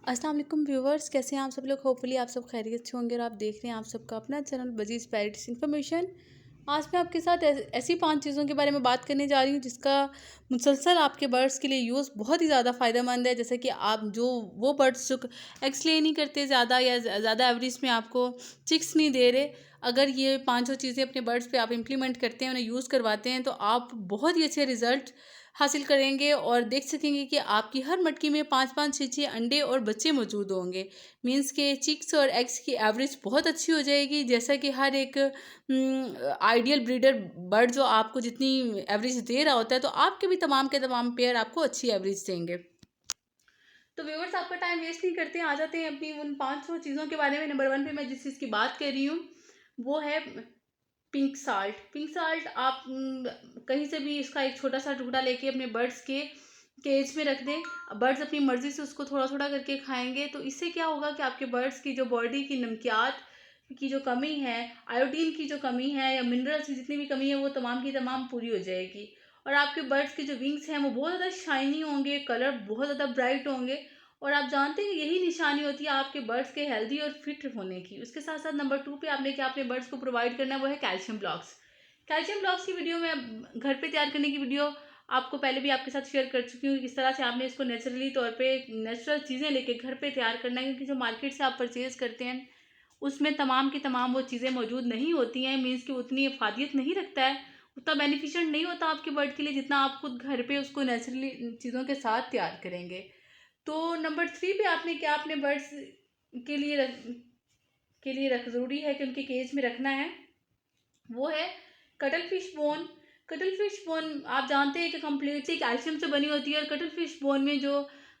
अस्सलाम वालेकुम व्यूवर्स, कैसे हैं आप सब लोग। होपफुली आप सब खैरियत से होंगे और आप देख रहे हैं आप सबका अपना चैनल बजीज़ पैरेट्स इन्फॉर्मेशन। आज मैं आपके साथ ऐसी 5 चीज़ों के बारे में बात करने जा रही हूँ जिसका मुसलसल आपके बर्ड्स के लिए यूज़ बहुत ही ज़्यादा फ़ायदेमंद है। जैसे कि आप जो वो बर्ड्स जो एग्स ले नहीं करते ज़्यादा या ज़्यादा एवरेज में आपको चिक्स नहीं दे रहे, अगर ये पाँचों चीज़ें अपने बर्ड्स पे आप इम्प्लीमेंट करते हैं, उन्हें यूज़ करवाते हैं, तो आप बहुत ही अच्छे रिजल्ट हासिल करेंगे और देख सकेंगे कि आपकी हर मटकी में 5-5 6-6 अंडे और बच्चे मौजूद होंगे। मीन्स के चिक्स और एग्स की एवरेज बहुत अच्छी हो जाएगी। जैसा कि हर एक आइडियल ब्रीडर बर्ड जो आपको जितनी एवरेज दे रहा होता है, तो आपके भी तमाम के तमाम पेयर आपको अच्छी एवरेज देंगे। तो व्यूअर्स, आपका टाइम वेस्ट नहीं करते हैं, आ जाते हैं अपनी उन 500 चीज़ों के बारे में। नंबर 1 पे मैं जिस चीज़ की बात कर रही हूँ वो है पिंक साल्ट। पिंक साल्ट आप कहीं से भी इसका एक छोटा सा टुकड़ा लेके अपने बर्ड्स के केज में रख दें। बर्ड्स अपनी मर्जी से उसको थोड़ा थोड़ा करके खाएंगे, तो इससे क्या होगा कि आपके बर्ड्स की जो बॉडी की नमकियात की जो कमी है, आयोडीन की जो कमी है या मिनरल्स की जितनी भी कमी है, वो तमाम की तमाम पूरी हो जाएगी। और आपके बर्ड्स के जो विंग्स हैं वो बहुत ज़्यादा शाइनी होंगे, कलर बहुत ज़्यादा ब्राइट होंगे। और आप जानते हैं यही निशानी होती है आपके बर्ड्स के हेल्दी और फिट होने की। उसके साथ साथ नंबर 2 पे आपने क्या अपने बर्ड्स को प्रोवाइड करना है, वो है कैल्शियम ब्लॉक्स। कैल्शियम ब्लॉक्स की वीडियो मैं घर पे तैयार करने की वीडियो आपको पहले भी आपके साथ शेयर कर चुकी हूँ, किस तरह से आपने इसको नेचुरली तौर पे नेचुरल चीज़ें लेके घर पे तैयार करना है। क्योंकि जो मार्केट से आप परचेज करते हैं उसमें तमाम की तमाम वो चीज़ें मौजूद नहीं होती हैं। मीन्स कि उतनी अफादियत नहीं रखता है, उतना बेनिफिशियंट नहीं होता आपके बर्ड के लिए जितना आप खुद घर पे उसको नेचुरली चीज़ों के साथ तैयार करेंगे। तो नंबर 3 पे आपने क्या अपने बर्ड्स के लिए रख ज़रूरी है कि उनके केज में रखना है, वो है cuttle fish bone. Cuttle fish bone आप जानते हैं कि कम्प्लीटली कैल्शियम से बनी होती है। और कटल फिश बोन में जो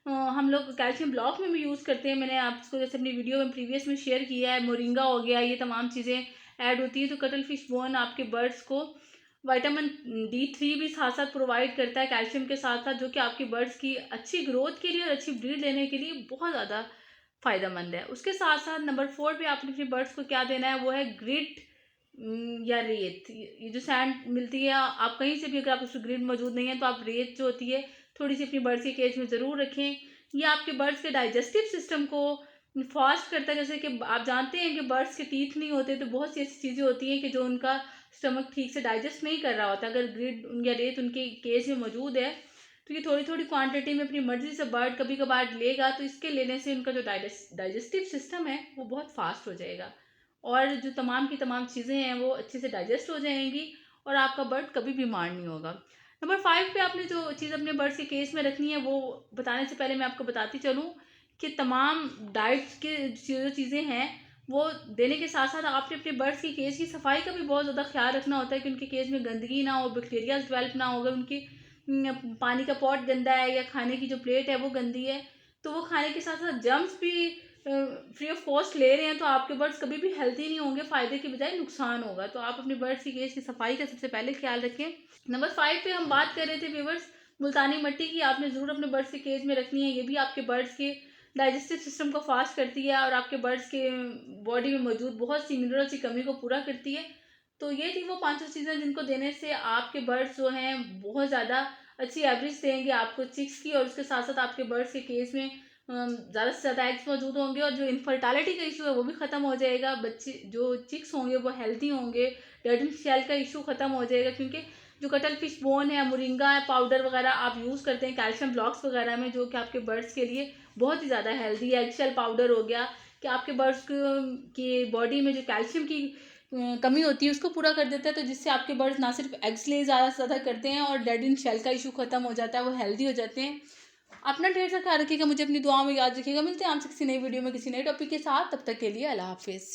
हम लोग कैल्शियम ब्लॉक में भी यूज़ करते हैं, मैंने आपको जैसे अपनी वीडियो में प्रीवियस में शेयर किया है, मोरिंगा हो गया, ये तमाम चीज़ें ऐड होती है। तो कटल फिश बोन आपके बर्ड्स को विटामिन D3 भी साथ साथ प्रोवाइड करता है कैल्शियम के साथ साथ, जो कि आपकी बर्ड्स की अच्छी ग्रोथ के लिए और अच्छी ब्रीड लेने के लिए बहुत ज़्यादा फ़ायदेमंद है। उसके साथ साथ नंबर 4 पे आपने अपने बर्ड्स को क्या देना है, वो है ग्रिट या रेत। ये जो सैंड मिलती है, आप कहीं से भी अगर आप उसमें ग्रिट मौजूद नहीं है तो आप रेत जो होती है थोड़ी सी अपनी बर्ड्स के केज में ज़रूर रखें। ये आपके बर्ड्स के डाइजेस्टिव सिस्टम को फास्ट करता है। जैसे कि आप जानते हैं कि बर्ड्स के टीथ नहीं होते, तो बहुत सी ऐसी चीज़ें होती हैं कि जो उनका स्टमक ठीक से डाइजेस्ट नहीं कर रहा होता। अगर ग्रिट या रेत उनके केज में मौजूद है, तो ये थोड़ी थोड़ी क्वांटिटी में अपनी मर्जी से बर्ड कभी कभार लेगा, तो इसके लेने से उनका जो डाइजेस्टिव सिस्टम है वो बहुत फास्ट हो जाएगा और जो तमाम की तमाम चीज़ें हैं वो अच्छे से डाइजेस्ट हो जाएंगी और आपका बर्ड कभी बीमार नहीं होगा। नंबर 5 पे आपने जो चीज़ अपने बर्ड्स के केस में रखनी है, वो बताने से पहले मैं आपको बताती चलूँ कि तमाम डाइट के जो चीज़ें हैं वो देने के साथ साथ आपने अपने बर्ड्स की केज की सफाई का भी बहुत ज़्यादा ख्याल रखना होता है कि उनके केज में गंदगी ना हो, बैक्टीरिया डेवलप ना हो। अगर उनकी पानी का पॉट गंदा है या खाने की जो प्लेट है वो गंदी है, तो वो खाने के साथ साथ जर्म्स भी फ्री ऑफ कॉस्ट ले रहे हैं, तो आपके बर्ड्स कभी भी हेल्थी नहीं होंगे, फ़ायदे की बजाय नुकसान होगा। तो आप अपने बर्ड्स की केज की सफाई का सबसे पहले ख्याल रखें। नंबर 5 पे हम बात कर रहे थे व्यूअर्स मुल्तानी मिट्टी की। आपने ज़रूर अपने बर्ड्स के केज में रखनी है। ये भी आपके बर्ड्स के डाइजेस्टिव सिस्टम को फास्ट करती है और आपके बर्ड्स के बॉडी में मौजूद बहुत सी मिनरल्स की कमी को पूरा करती है। तो ये थी वो 5 चीज़ें जिनको देने से आपके बर्ड्स जो हैं बहुत ज़्यादा अच्छी एवरेज देंगे आपको चिक्स की। और उसके साथ साथ आपके बर्ड्स के केज में ज़्यादा से ज़्यादा एग्स मौजूद होंगे और जो इनफर्टालिटी का इशू है वो भी ख़त्म हो जाएगा। बच्चे जो चिक्स होंगे वो हेल्थी होंगे, डेड एंड शेल का इशू ख़त्म हो जाएगा। क्योंकि जो कटल फिश बोन है, मोरिंगा है, पाउडर वगैरह आप यूज़ करते हैं कैल्शियम ब्लॉक्स वगैरह में, जो कि आपके बर्ड्स के लिए बहुत ही ज़्यादा हेल्दी है। एगशेल पाउडर हो गया कि आपके बर्ड्स की बॉडी में जो कैल्शियम की कमी होती है उसको पूरा कर देता है, तो जिससे आपके बर्ड्स ना सिर्फ एग्स ले ज़्यादा से ज़्यादा करते हैं और डेड इन शेल का इशू खत्म हो जाता है, वो हेल्दी हो जाते हैं। अपना ढेर सारा ख्याल रखिएगा, मुझे अपनी दुआ में याद रखिएगा। मिलते हैं आपसे किसी नई वीडियो में किसी नए टॉपिक के साथ, तब तक के लिए अल्लाह हाफिज़।